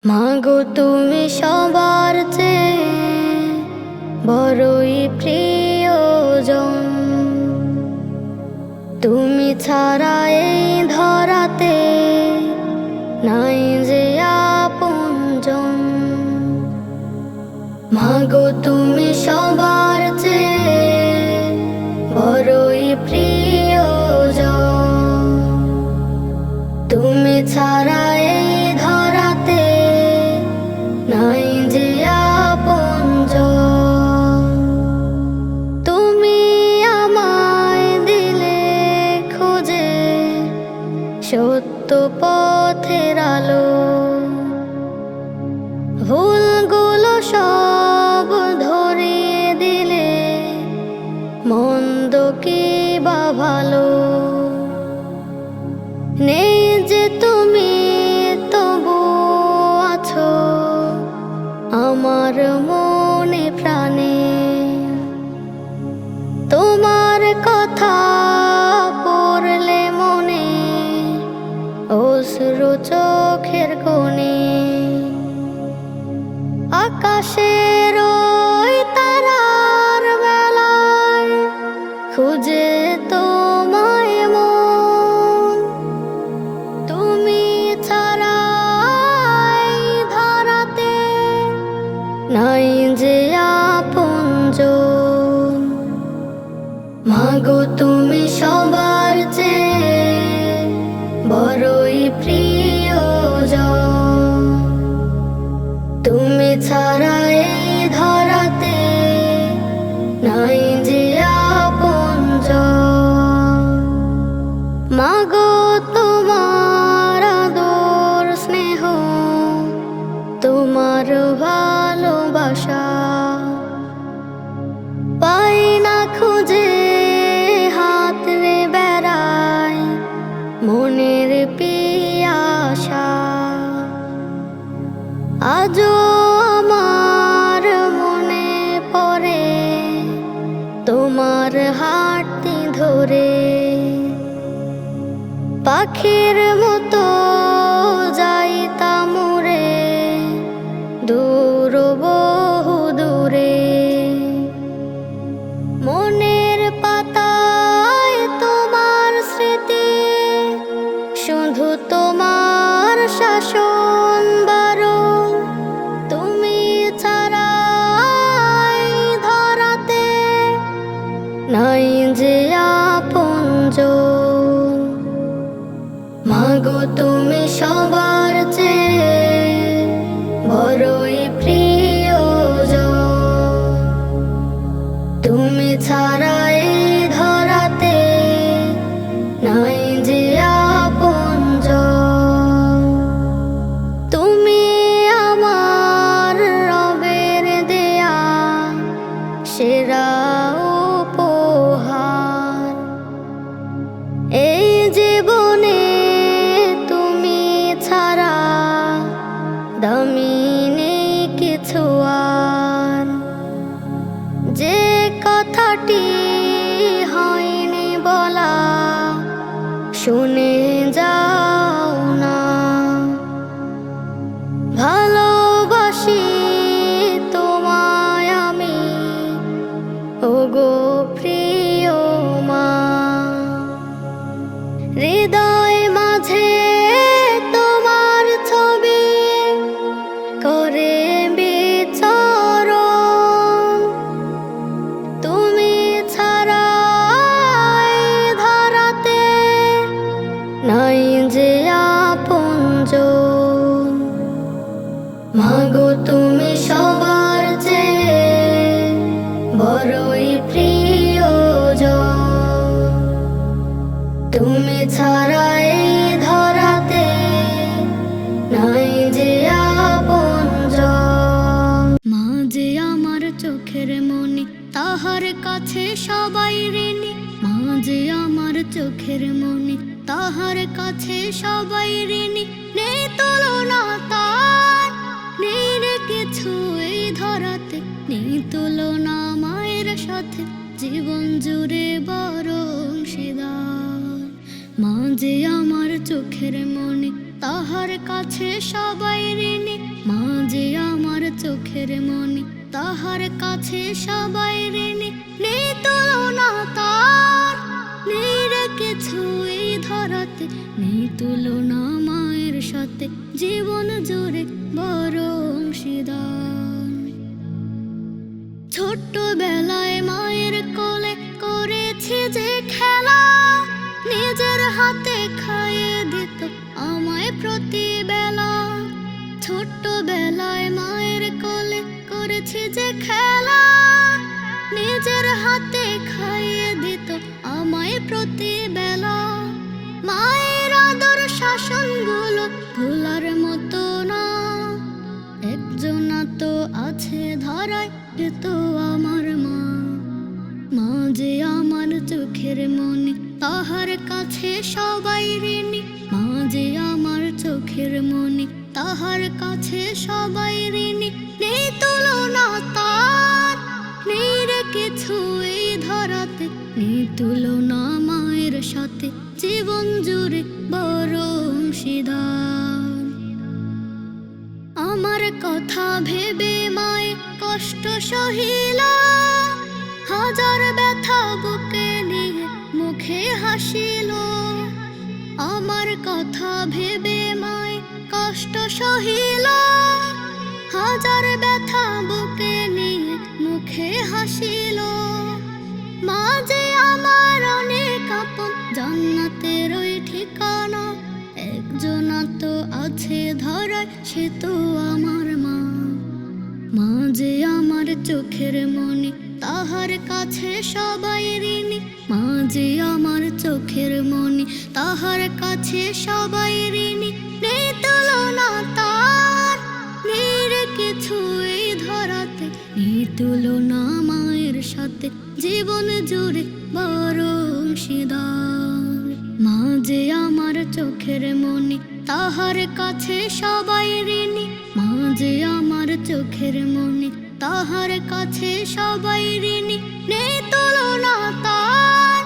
মাগো তুমি সবার চেয়ে বড়ই প্রিয়জন। তুমি ছাড়া এই ধরাতে নাই যে আপনজন। মাগো তুমি সবার চেয়ে বড়ই প্রিয়জন। তুমি ছাড়া এই ধরাতে নাই যে আপনজন। তুমি আমায় দিলে খুঁজে সত্য পথের আলো। ভুলগুলো সব ধরিয়ে দিলে মন্দ কি বা ভালো। নেই যে তুমি তবু আছো আমার মনে প্রাণে। তোমার কথা পড়লে মনে অশ্রু চোখের কোণে। আকাশের ওই তারার বেলায় খুঁজে তোমায় মন। তুমি ছাড়া এই ধরাতে নাই যে আপনজন। মাগো তুমি সবার চেয়ে বড়ই প্রিয়জন। তুমি ছাড়া এই ধরাতে নাই যে আপনজন। মাগো তোমার আদর স্নেহ, তোমার ভালোবাসা পাই না খুঁজে হাতরে বেড়াই মনের পিয়াসা। আজও আমার মনে পড়ে তোমার হাতটি ধরে। পাখির মতো যাইতাম উড়ে দূর বহু দূরে। মনের পাতায় তোমার স্মৃতি, শুধু তোমার শাসন বারণ। তুমি ছাড়া এই ধরাতে নাই যে আপনজন। মাগো তুমি সবার চেয়ে বড়ই প্রিয়জন। তুমি ছাড়া এই ধরাতে নাই যে আপনজন। তুমি আমার রবের দেয়া সেরা উপহার। এই জীবনে তুমি ছাড়া দামি নেই কিছু আর। যে কথাটি হয়নি বলা শুনে যাও না। ভালোবাসি তোমায় আমি ওগো প্রিয় মা। হৃদয় মাঝে তোমার ছবি করে বিচরণ। তুমি ছাড়া এই ধরাতে নাই যে আপনজন। মাগো তুমি সবার চেয়ে বড়ই প্রিয়জন। তুমি ছাড়া এই ধরাতে নাই যে আপনজন। মা যে আমার চোখের মনি, তাহার কাছে সবাই ঋণী। মা যে আমার চোখের মনি, তাহার কাছে সবাই ঋণী। নেই তুলনা তার, নেই রে কিছু এই ধরাতে। নেই তুলনা মায়ের সাথে, জীবন জুড়ে বড় অংশীদার। মা যে আমার চোখের মনি, তাহার কাছে সবাই ঋণী। চোখের মনি তাহার কাছে সবাই ঋণী নেই তুলনা তার নেই রে কিছু এই ধরাতে নেই তুলনা মায়ের সাথে জীবন জুড়ে বড় অংশীদার ছোট্টবেলায় মায়ের কোলে করেছি যে খেলা নিজের হাতে খাইয়ে দিত আমায় প্রতিবেলা ছোট্টবেলায় মায়ের কোলে করেছি যে খেলা নিজের হাতে খাইয়ে দিত আমায় প্রতিবেলা মায়ের আদর শাসনগুলো ভোলার মতো না একজনা তো আছে ধরায় সে তো আমার মা মা যে আমার চোখের মনি তাহার কাছে সবাই ঋণী মা যে আমার চোখের মনি তাহার কাছে সবাই ঋণী নেই তুলনা তার নেই রে কিছু এই ধরাতে নেই তুলনা মায়ের সাথে জীবন জুড়ে বড় অংশীদার আমার কথা ভেবে মায়ে কষ্ট সহিল হাজার ব্যথা বুকে নিয়ে মুখে হাসিল আমার কথা ভেবে মায়ে কষ্ট সহিল হাজার ব্যথা বুকে নিয়ে মুখে হাসিল মা যে আমার অনেক আপন জান্নাতের ওই ঠিকানা একজনা তো আছে ধরায় সে তো আমার মা মা যে আমার চোখের মনি তাহার কাছে সবাই ঋণী মা যে আমার চোখের মনি তাহার কাছে সবাই ঋণী নেই তুলনা তার নেই রে কিছু এই ধরাতে নেই তুলনা মায়ের সাথে জীবন জুড়ে বড় অংশীদার মা যে আমার চোখের মনি তাহার কাছে সবাই ঋণী মা যে আমার চোখের মনি তাহার কাছে সবাই ঋণী নেই তুলনা তার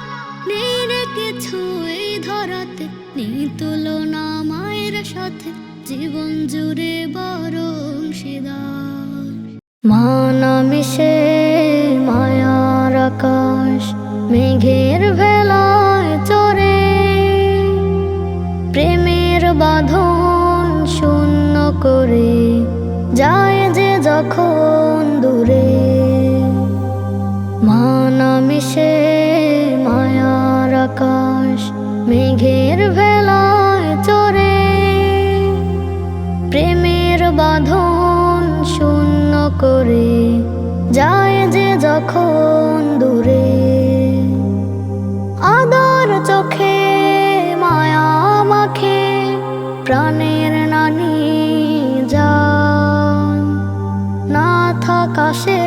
নেই রে কিছু এই ধরাতে নেই তুলনা মায়ের সাথে জীবন জুড়ে বড় অংশীদার মা নামে সে মায়ার আকাশ মেঘের ভেলায় চড়ে প্রেমের বাঁধন শূন্য করে যায় যে যখন দূরে মা নামে সে মায়ার আকাশ মেঘের ভেলায় চড়ে প্রেমের বাঁধন শূন্য করে যায় যে যখন দূরে আদর চোখে মায়া মাখে প্রাণের নানি যান না থাকা সে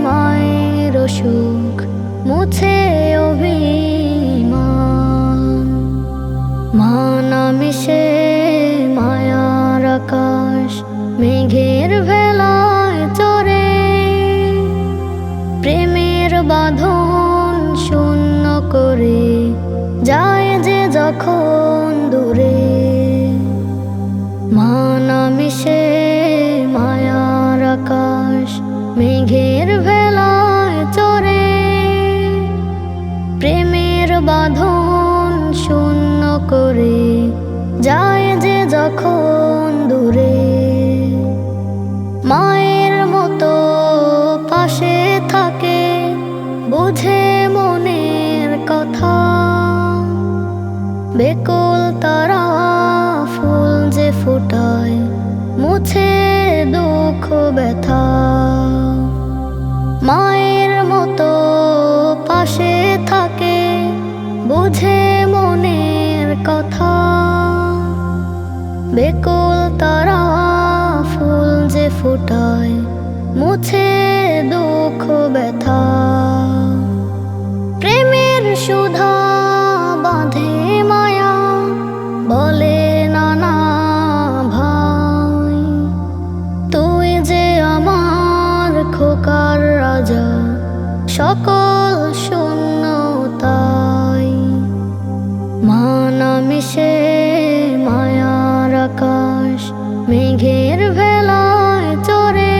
মায়ের সুখ মুছে অভিমান মা নামে সে মায়ার আকাশ মেঘের ভেলায় চড়ে প্রেমের বাঁধন শূন্য করে যায় যে যখন দূরে মা নামে সে মায়ার আকাশ মেঘের ভেলায় চড়ে প্রেমের বাঁধন শূন্য করে যায় যে যখন দূরে মায়ের মতো পাশে থাকে বুঝে মনের কথা বেকুল তারা ফুল যে ফোটায় মুছে দুঃখ ব্যথা মায়ের মতো পাশে থাকে বুঝে মনের কথা বেকুল তারা ফুল যে ফোটায় মুছে দুঃখ ব্যথা প্রেমের সুধা বাঁধে মায়া বলে নানা ভাই তুই যে আমার খোকার রাজা সকল শূন্যতাই মা নামে সে মায়ার আকাশ মেঘের ভেলায় চড়ে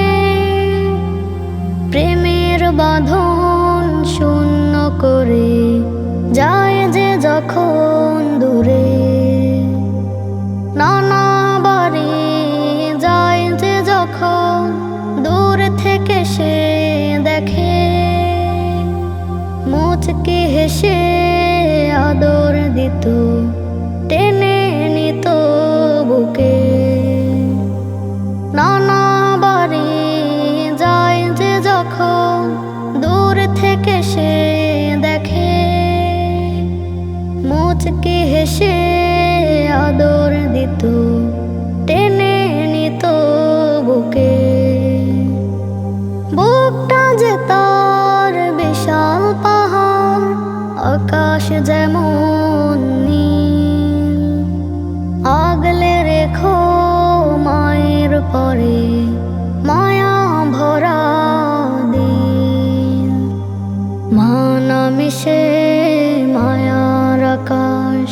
পরে মায়া ভরা দিন। মা নামিশে মায়ার আকাশ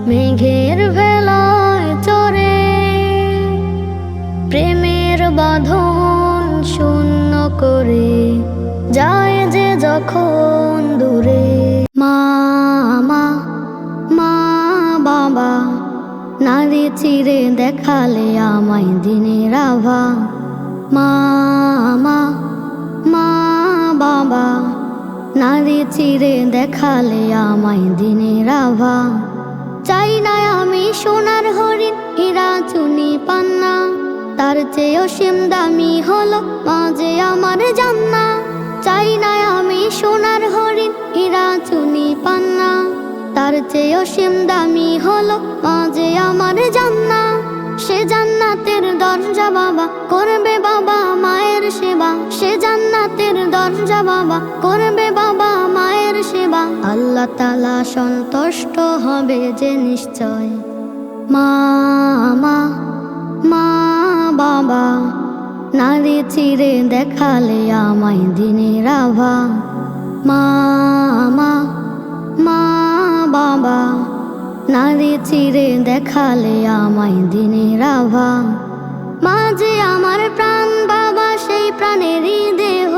মেঘের ভেলায় চড়ে, প্রেমের বাঁধন শূন্য করে যায় যে যখন দূরে। মা মা মা বাবা নারী চিরে দেখালে আমায় দিনের আভা। মা মা মা বাবা নারী চিরে দেখালে আমায় দিনের আভা। চাই না আমি সোনার হরিণ হীরা চুনি পান্না, তার চেয়ে অসীম দামি হলো মা যে আমার জান্না। চাই না আমি সোনার হরিণ হীরা চুনি পান্না, তার চেয়ে অসীম দামি হলো মা যে আমার জান্না। সে জান্নাতের দরজা বাবা করবে বাবা মায়ের সেবা, সে জান্নাতের দরজা বাবা করবে বাবা মায়ের সেবা। আল্লাহ তাআলা সন্তুষ্ট হবে যে নিশ্চয়। মা মা মা বাবা নারী চিরে দেখালে আমায় দিনের আভা। মা মা মা বাবা নারী চিরে দেখালে আমায় দিনের আভা। মা যে আমার প্রাণ বাবা সেই প্রাণেরই দেহ,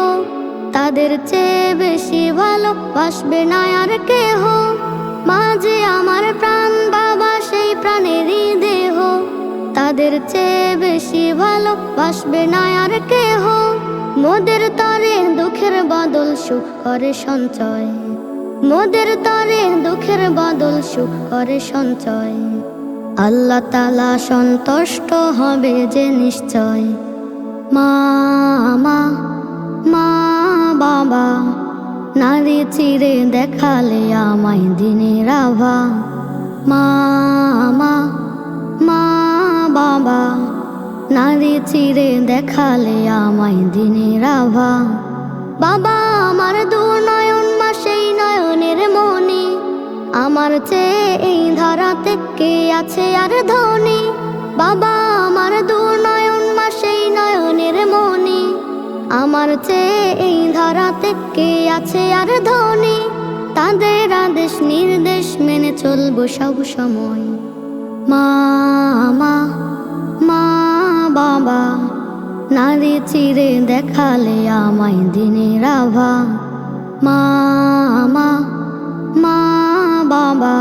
তাদের চেয়ে বেশি ভালোবাসবে না আর কেহ। মা যে আমার প্রাণ বাবা সেই প্রাণেরই দেহ, তাদের চেয়ে বেশি ভালোবাসবে না আর কেহ। মোদের তরে দুঃখের বদল সুখ করে সঞ্চয়, মোদের তরে দুঃখের বদল সুখ করে সঞ্চয়। আল্লাহ তাআলা সন্তুষ্ট হবে যে নিশ্চয়। মা মা মা বাবা নারী চিরে দেখালে আমায় দিনের আভা। মা মা মা বাবা নারী চিরে দেখালে আমায় দিনের আভা। বাবা আমার দুনয়ন মা সেই নয়নের মনি, আমার চেয়ে এই ধারাতে কে আছে আর ধনী। বাবা আমার দুনয়ন মা সেই নয়নের মনি, আমার চেয়ে এই ধারাতে কে আছে আর ধনী। তাদের আদেশ নির্দেশ মেনে চলবো সব সময়। মা মা মা বাবা নারী চিরে দেখালে আমায় দিনের আভা। মা মা মা বাবা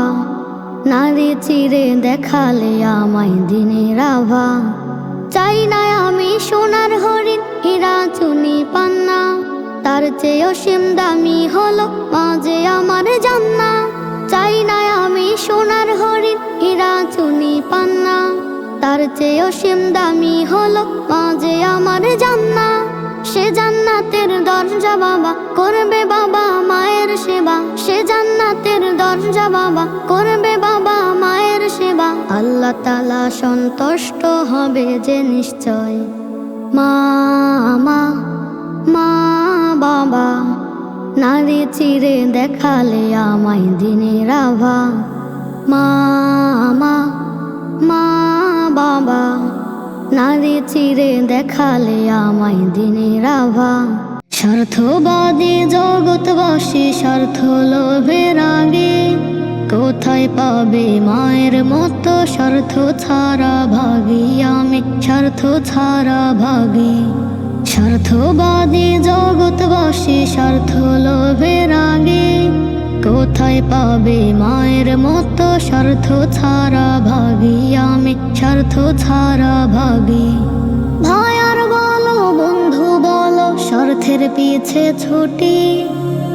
নারী চিরে দেখালে আমায় দিনের আভা। চাই না আমি সোনার হরিণ হীরা চুনি পান্না, তার চেয়ে অসীম দামি হলো মা যে আমার জান্না। চাই না আমি সোনার হরিণ হীরা চুনি পান্না, তার চেয়ে অসীম দামি হলো মা যে আমার জান্না। সে জান্নাতের দরজা বাবা করবে বাবা মায়ের সেবা, সে জান্নাতের দরজা বাবা করবে বাবা মায়ের সেবা। আল্লাহ তাআলা সন্তুষ্ট হবে যে নিশ্চয়। মা মা মা বাবা নারী চিরে দেখালে আমায় দিনের আভা। মা মা মা বাবা নারী চিরে দেখালে আমায় দিনের আভা। স্বার্থবাদী জগৎবাসী স্বার্থ লোভের আগে কোথায় পাবে মায়ের মতো স্বার্থ ছাড়া ভাগী আমি, স্বার্থ ছাড়া ভাগী। স্বার্থবাদী জগৎবাসী স্বার্থ লোভের আগে কোথায় পাবে মায়ের মতো স্বার্থ ছাড়া ভাগী আমি, স্বার্থ ছাড়া ভাগী। ভাই আর বলো বন্ধু বলো স্বার্থের পিছে ছুটি,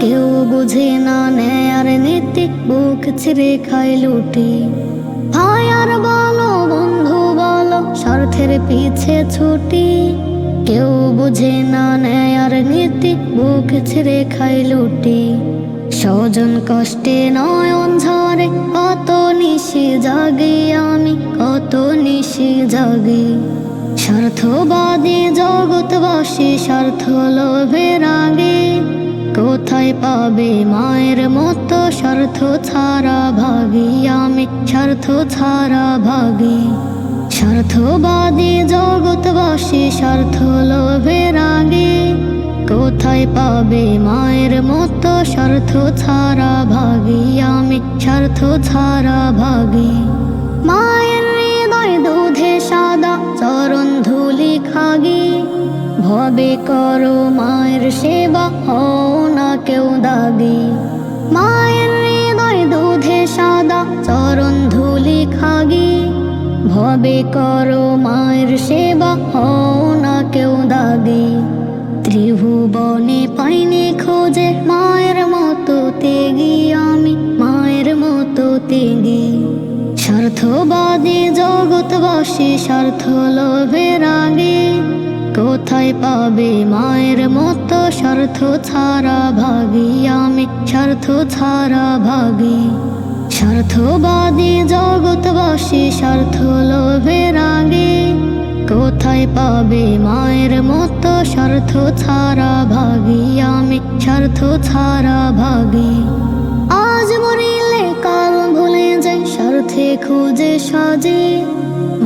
কেউ বুঝে না ন্যায় আর নীতি বুক ছিঁড়ে খায় লুটি। ভাই আর বলো বন্ধু বলো স্বার্থের পিছে ছুটি, কেউ বুঝে না ন্যায় আর নীতি বুক ছিঁড়ে খায় লুটি। স্বজন কষ্টে নয়ন ঝরে কত নিশি জাগি আমি, কত নিশি জাগি। স্বার্থবাদী জগৎবাসী স্বার্থ লোভের আগে কোথায় পাবে মায়ের মতো স্বার্থ ছাড়া ভাগী আমি, স্বার্থ ছাড়া ভাগী। স্বার্থবাদী জগৎবাসী স্বার্থ লোভের আগে কোথায় পাবে মায়ের মতো স্বার্থ ছাড়া ভাগী আমি স্বার্থ ছাড়া ভাগী মায়ের হৃদয় দুধে সাদা চরণ ধুলি খাগি ভবে করো মায়ের সেবা হও না কেউ দাগি মায়ের হৃদয় দুধে সাদা চরণ ধুলি খাগি ভবে করো মায়ের সেবা হও না কেউ দাগি ত্রিভুবনে পাইনি খোঁজে মায়ের মতো তেগি আমি মায়ের মতো তেগি স্বার্থবাদী জগৎবাসী স্বার্থ লোভের আগে কোথায় পাবে মায়ের মতো স্বার্থ ছাড়া ভাগী আমি স্বার্থ ছাড়া ভাগী স্বার্থবাদী জগৎবাসী স্বার্থ লোভের আগে কোথায় পাবে মায়ের মতো স্বার্থ ছাড়া ভাগী আমি স্বার্থ ছাড়া ভাগী আজ মরিলে কাল ভুলে যাই স্বার্থে খুঁজে সাজে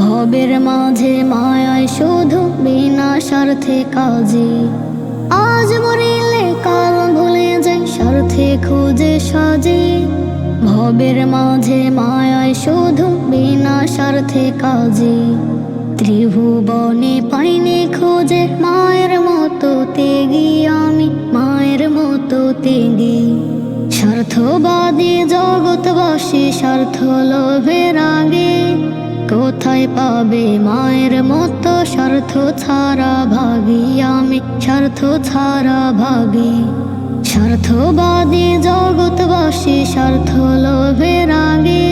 ভবের মাঝে মায়ায় শুধু বিনা স্বার্থে কাজে আজ মরিলে কাল ভুলে যাই স্বার্থে খুঁজে সাজে ভবের মাঝে মায়ায় শুধু বিনা স্বার্থে কাজে ত্রিভুবনে পাইনি খোঁজে মায়ের মতো তেগি আমি মায়ের মতো তেগি স্বার্থবাদী জগৎবাসী স্বার্থ লোভের আগে কোথায় পাবে মায়ের মতো স্বার্থ ছাড়া ভাগী আমি স্বার্থ ছাড়া ভাগী স্বার্থবাদী জগৎবাসী স্বার্থ লোভের আগে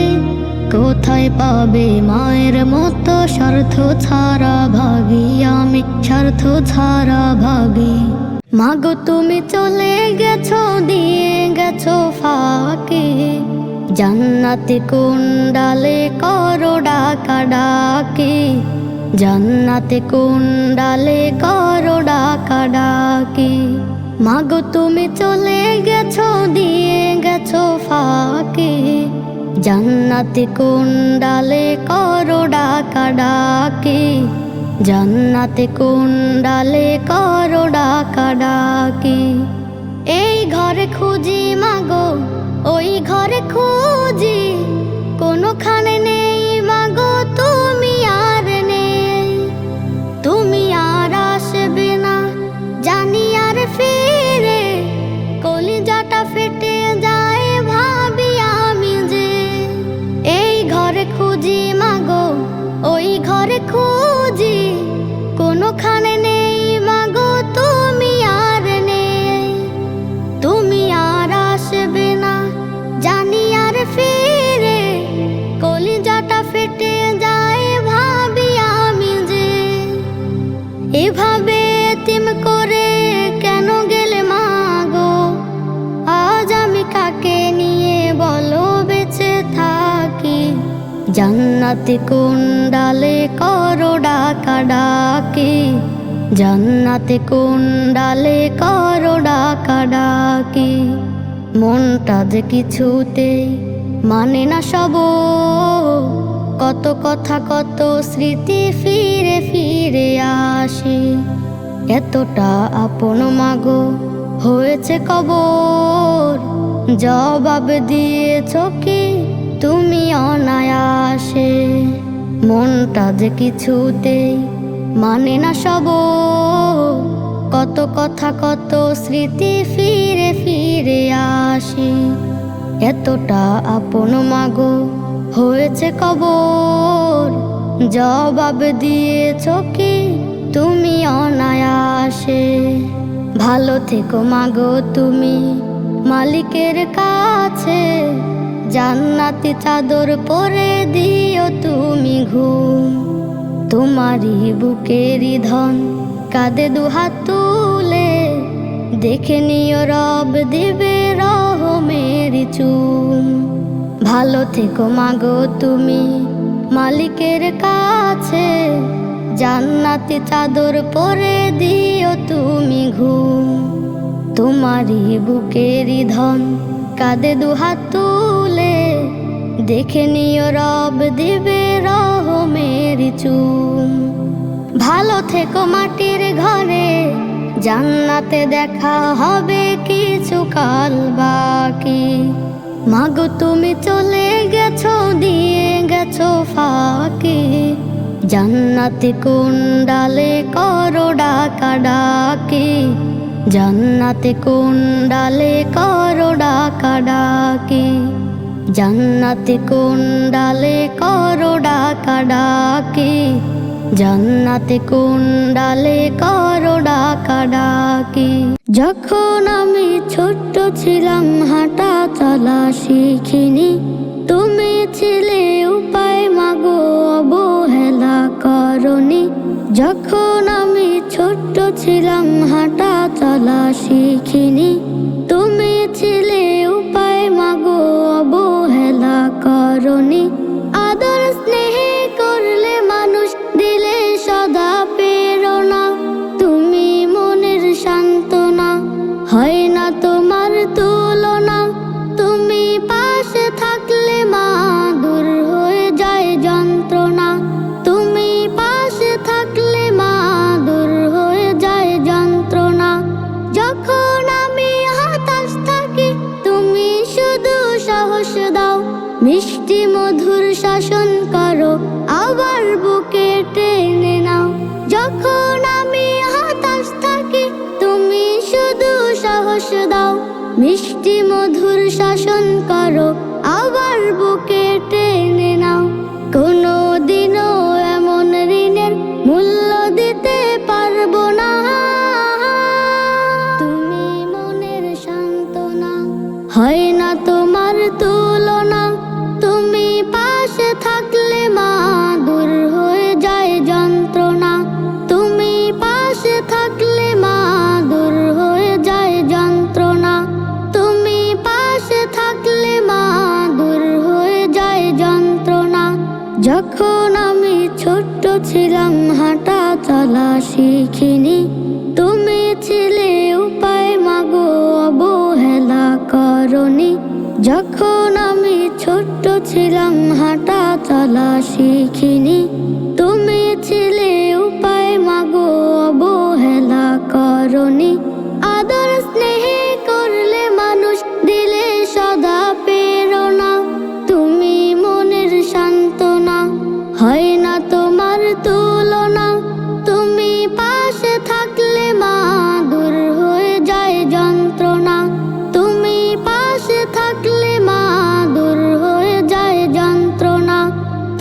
কোথায় পাবে মায়ের মতো স্বার্থ ছাড়া ভাগী আমি স্বার্থ ছাড়া ভাগী মাগো তুমি চলে গেছো দিয়ে গেছো ফাঁকে জান্নাতে কোন ডালে করো ডাকা ডাকে জান্নাতে কোন ডালে করো ডাকা ডাকে মাগো তুমি চলে গেছো দিয়ে গেছো ফাঁকে জান্নাতে কোন ডালে করো ডাকা ডাকে জান্নাতে কোন ডালে করো ডাকা ডাকে এই ঘরে খুঁজি মাগো ওই ঘরে খুঁজি কোনোখানে নেই মাগো তুমি আর নেই তুমি আর আসবে না জানি আর ফিরে কলিজাটা ফেটে যায় ভাবি আমি যে এই ঘরে খুঁজি মাগো ওই ঘরে খুঁজি কোনোখানে নেই মাগো তুমি আর নেই তুমি আর আসবে না জানি আর ফিরে কলিজাটা ফেটে যায় ভাবি আমি যে এভাবে এতিম করে কেন গেলে মাগো আজ আমি কাকে নিয়ে বলো বেঁচে থাকি জান্নাতে কোন ডালে করো ডাকা ডাকে জান্নাতে কোন ডালে করো ডাকা ডাকে মনটা যে কিছুতেই মানে না সব কত কথা কত স্মৃতি ফিরে ফিরে আসে এতটা আপন মাগো হয়েছে কবর জবাব দিয়েছ কি তুমি অনায়াসে মনটা যে কিছুতেই মানে না সব কত কথা কত স্মৃতি ফিরে ফিরে আসে এতটা আপন মাগো হয়েছে কবর জবাব দিয়েছ কি তুমি অনায়াসে ভালো থেকো মাগো তুমি মালিকের কাছে জান্নাতি চাদর পরে দিও তুমি ঘুম তোমারই বুকেরই ধন কাঁধে দুহাত তুলে দেখে নিও রব দিবে রহমের চুম ভালো থেকো মাগো তুমি মালিকের কাছে জান্নাতি চাদর পরে দিও তুমি ঘুম তোমারই বুকেরই ধন কাঁধে দুহাত তুলে দেখে নিও রব দিবে রহমের চুম। ভালো থেকো মাটির ঘরে, জান্নাতে দেখা হবে কিছু কাল বাকি। মাগো তুমি চলে গেছো, দিয়ে গেছো ফাঁকি। জান্নাতে কোন ডালে করো ডাকাডাকি, জান্নাতে কোন ডালে করো ডাকাডাকি, জান্নাতে কোন ডালে করো ডাকাডাকি, জান্নাতে কোন ডালে করো ডাকাডাকি। যখন আমি ছোট্ট ছিলাম হাঁটা চলা শিখিনি, তুমি ছিলে উপায় মাগো অবহেলা করনি। যখন আমি ছোট্ট ছিলাম হাঁটা চলা শিখিনি, তুমি ছিলে উপায় মাগো অবহেলা করনি। আদর স্নেহে করলে মানুষ, দিলে সদা প্রেরণা। তুমি মনের সান্ত্বনা, হয় না তোমার তুলনা। তুমি পাশে থাকলে মা দূর হয়ে যায় যন্ত্রণা। তুমি পাশে থাকলে মা দূর হয়ে যায় যন্ত্রণা। যখন আমি হতাশ থাকি, তুমি শুধু সাহস দাও। মিষ্টি মধুর শাসন করো, আবার বুকে টেনে নাও। যখন আমি হতাশ থাকি, তুমি শুধু সাহস দাও। মিষ্টি মধুর শাসন করো, আবার বুকে টেনে নাও। কোনো দিনও এমন ঋণের মূল্য দিতে পারবো না। তুমি মনের সান্ত্বনা, হয় না তোমার তুলনা। তুমি পাশে থাকলে মা দূর হয়ে যায় যন্ত্রণা। তুমি পাশে থাকলে মা দূর হয়ে যায় যন্ত্রণা। তুমি পাশে থাকলে মা দূর হয়ে যায় যন্ত্রণা। যখন আমি ছোট্ট ছিলাম হাঁটা চলা শিখিনি, তুমি ছিলে উপায় মাগো অবহেলা করনি। যখন আমি ছোট্ট ছিলাম হাঁটা চলা শিখিনি, তুমি ছিলে উপায় মাগো অবহেলা করনি। আদর স্নেহে করলে মানুষ, দিলে সদা প্রেরণা। তুমি মনের সান্ত্বনা, হয় না তোমার তুলনা। তুমি পাশে থাকলে মা দূর হয়ে যায় যন্ত্রণা। তুমি পাশে থাকলে মা দূর হয়ে যায় যন্ত্রণা।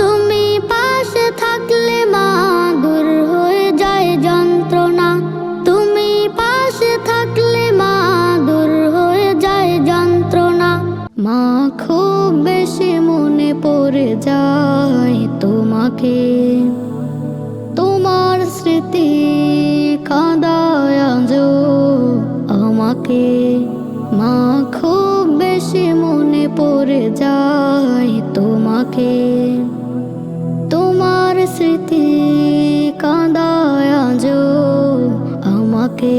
তুমি পাশে থাকলে মা দূর হয়ে যায় যন্ত্রণা। তুমি পাশে থাকলে মা দূর হয়ে যায় যন্ত্রণা। মা খুব বেশি মনে পড়ে যায় তোমাকে, তোমার স্মৃতি কাঁদায় আজও আমাকে। মা খুব বেশি মনে পড়ে যায় তোমাকে, তোমার স্মৃতি কাঁদায় আজও আমাকে।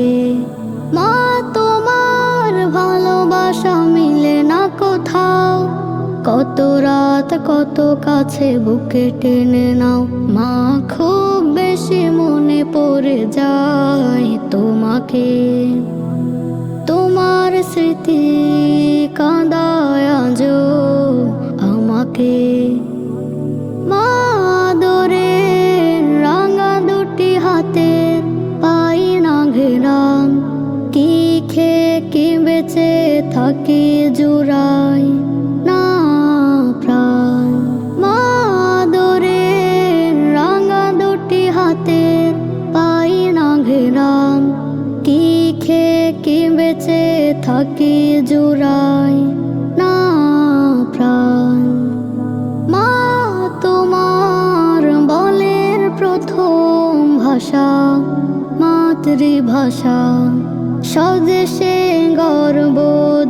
মা তোমার ভালোবাসা মিলে না কোথাও, কত রাত কত কাছে বুকে টেনে নাও। মা খুব বেশি মনে পড়ে যায় তোমাকে, তোমার স্মৃতি কাঁদায় আজও আমাকে। মা আদরের রাঙা দুটি হাতের পাই না ঘেরাম, কি খেয়ে কি বেঁচে থাকি জুড়াই না প্রাণ। মা আদরের রাঙা দুটি হাতের পাই না ঘেরাম, কি খেয়ে কি বেঁচে থাকি জুড়াই না প্রাণ। মা তোমার বলের প্রথম ভাষা মাতৃভাষা, স্বদেশে গর্ব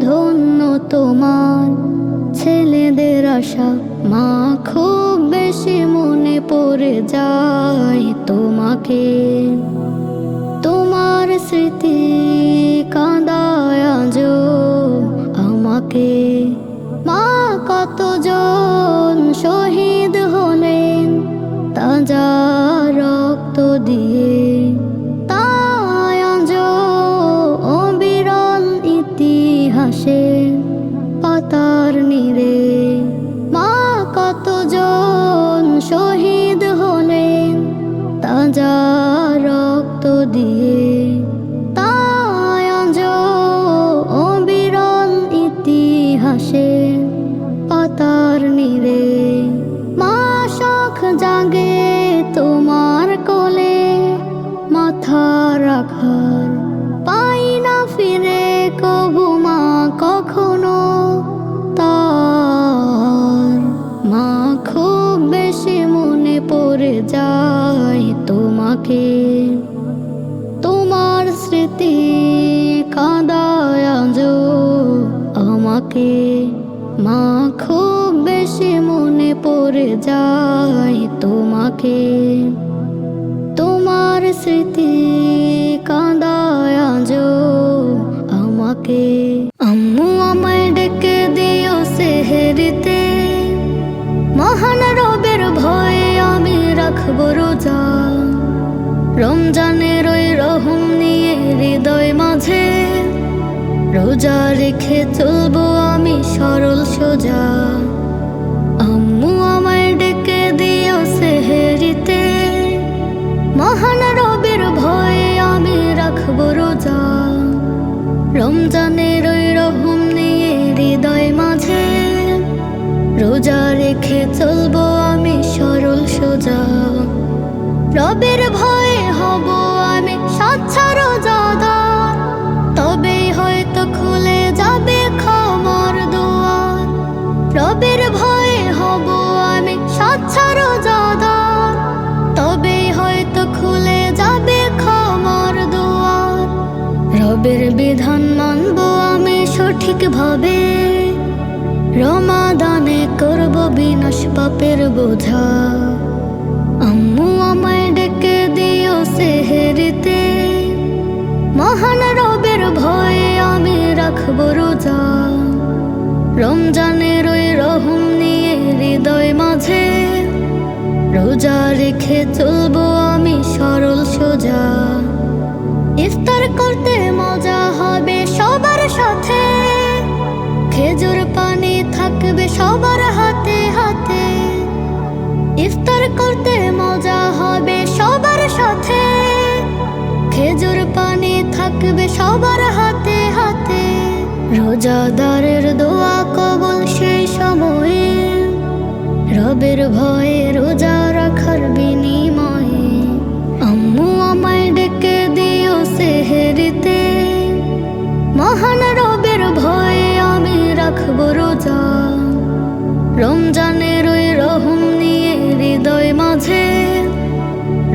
ধন্য তোমার ছেলেদের আশা। মা খুব বেশি মনে পড়ে যায় তোমাকে, তোমার স্মৃতি কাঁদায় আজও আমাকে। মা কত জোর দিয়ে। তাই আজ অবিরল ইতিহাসে পাতার নীড়ে মা শখ জাগে তোমার কোলে মাথা রাখার। পাই না ফিরে কবু মা কখনো তার। মা খুব বেশি মনে পড়ে যায় তোমাকে, তোমার স্মৃতি কাঁদায় আজও আমাকে। মা খুব বেশি মনে পড়ে যায় তোমাকে, তোমার স্মৃতি কাঁদায় আজও আমাকে। আম্মু আমায় ডেকে দিও সেহেরিতে, মহান রবের ভয়ে আমি রাখবো রোজা। রমজানের ওই রহম নিয়ে হৃদয় মাঝে রোজা রেখে চলবো আমি সরল সোজা। আম্মু আমায় ডেকে দিও সেহেরিতে, মহান রবের ভয়ে আমি রাখবো রোজা। রমজানের ওই রহম নিয়ে হৃদয় মাঝে রোজা রেখে চলবো আমি সরল সোজা। রবের ভয়ে হব আমি সাচ্চা রোজাদার, তবেই হয়তো খুলে যাবে ক্ষমার দুয়ার। রবের ভয়ে হব আমি সাচ্চা রোজাদার, তবেই হয়তো খুলে যাবে ক্ষমার দুয়ার। রবের বিধান মানব আমি সঠিকভাবে, রমাদানে করব বিনাশ পাপের বোঝা। আম্মু আমায় ডেকে দিও সেহেরিতে, মহান রবের ভয়ে আমি রাখবো রোজা। রমজানের ওই রহম নিয়ে হৃদয় মাঝে রোজা রেখে চলবো আমি সরল সোজা। ইফতার করতে মজা হবে সবার সাথে, খেজুর পানি থাকবে সবার হাতে হাতে। ইফতার করতে মজা হবে সবার সাথে, খেজুর পানি থাকবে সবার হাতে হাতে। রোজাদারের দোয়া কবুল সেই সময়ে, রবের ভয়ে রোজা রাখার বিনিময়ে। আম্মু আমায় ডেকে দিও সেহেরিতে, মহান রবের ভয়ে আমি রাখবো রোজা। রমজানের ওই রহম নিয়ে হৃদয় মাঝে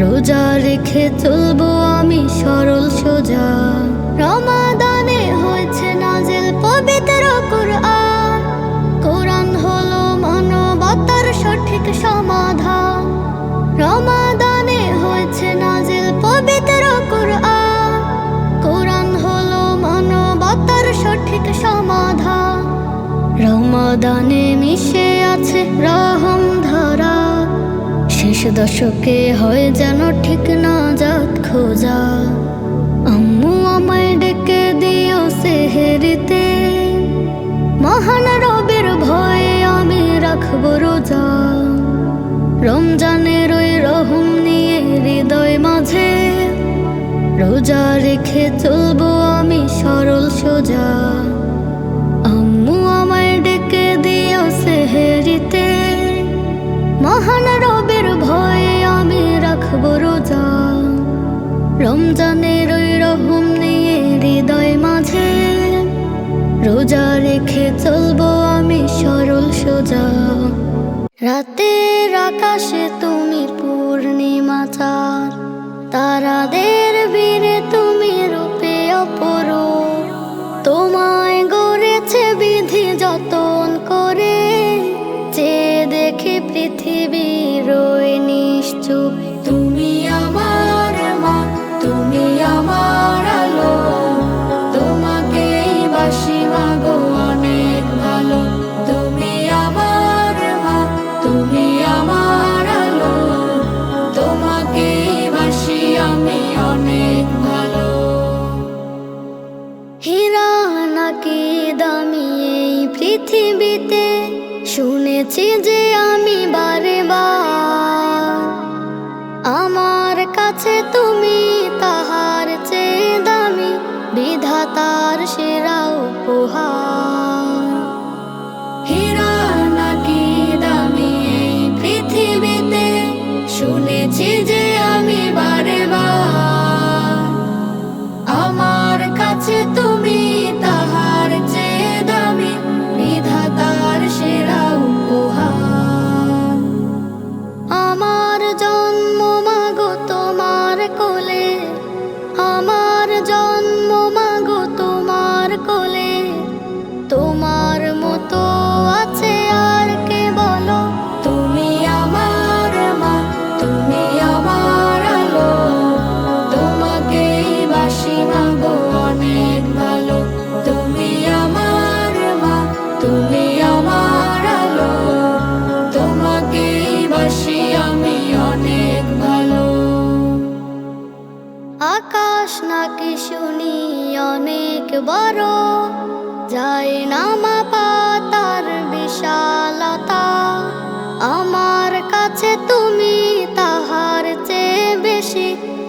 রোজা রেখে চলবো আমি সরল সোজা। রমাদানে হয়েছে নাজিল পবিত্র কুরআন, কোরআন হলো মানবতার সঠিক সমাধান। রমাদানে হয়েছে নাজিল পবিত্র কুরআন, কোরআন হলো মানবতার সঠিক সমাধান। রমাদানে মিশে আছে রহম ধারা, শেষ দশকে হয় যেন ঠিক নাজাত খোঁজা। আম্মু আমায় ডেকে দিও সেহেরিতে, মহান রবের ভয়ে আমি রাখবো রোজা। রমজানের ওই রহম নিয়ে হৃদয় মাঝে রোজা রেখে চলবো আমি সরল সোজা। আম্মু আমায় ডেকে দিও সেহেরিতে, মহান রবের ভয়ে আমি রাখবো রোজা। রমজানের ওই রহম নিয়ে হৃদয় মাঝে রোজা রেখে চলবো আমি সরল সোজা। রাতের আকাশে তুমি পূর্ণিমা চাঁদ, তারাদের বীরে তুমি রূপে অপরূপ। তোমায় গড়েছে বিধি যতন করে, চেয়ে দেখি পৃথিবীর ওই নিশ্চুপ। তুমি আমার মা, তুমি আমার আলো, তোমাকেই বাসি মাগো অনেক ভালো। তুমি আমার মা, তুমি আমার আলো, তোমাকেই বাসি আমি অনেক ভালো। হীরা নাকি দামি এই পৃথিবীতে, শুনেছি যে আমি বারে বার। আমার কাছে তুমি তাহা উপহার। হীরা নাকি দামি এই পৃথিবীতে, শুনেছি যে আমি বারে বার। আমার কাছে তুমি তাহার চেয়ে দামি, বিধাতার সেরা উপহার। আমার জন্ম মাগো তোমার কোলে, আমার জন্ম মাগো তোমার কোলে। তোমার মতো আছে আর কে বলো? তুমি আমার মা, তুমি আমার আলো, তোমাকেই বাসি মাগো অনেক ভালো। তুমি আমার মা, তুমি আমার আলো, তোমাকেই বাসি আমি অনেক ভালো। আকাশ নাকি শুনি অনেক বড়, যায় না মাপা তার বিশালতা। আমার কাছে তুমি তাহার চেয়ে বেশি,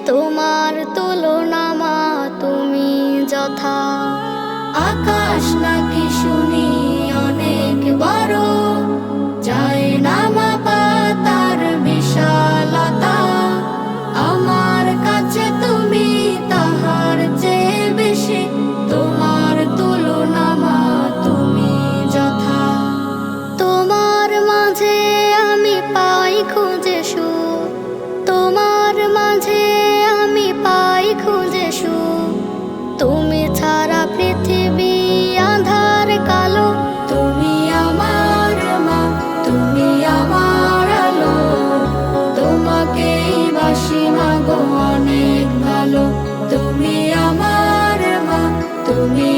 তোমার তুলনা মা তুমি যথা। আকাশ নাকি শুনি অনেক বড়, যায় না মাপা তার বিশালতা। আমার কাছে তুমি তাহার চেয়ে বেশি, তোমার তুলনা মা তুমি যথা। তোমার মাঝে আমি পাই খুঁজে সুখ, তোমার মাঝে আমি পাই খুঁজে সুখ। তুমি ছাড়া পৃথিবী আঁধার কালো। তুমি আমার মা, তুমি আমার আলো, তোমাকেই বাসি মাগো অনেক ভালো। তুমি আমার মা, তুমি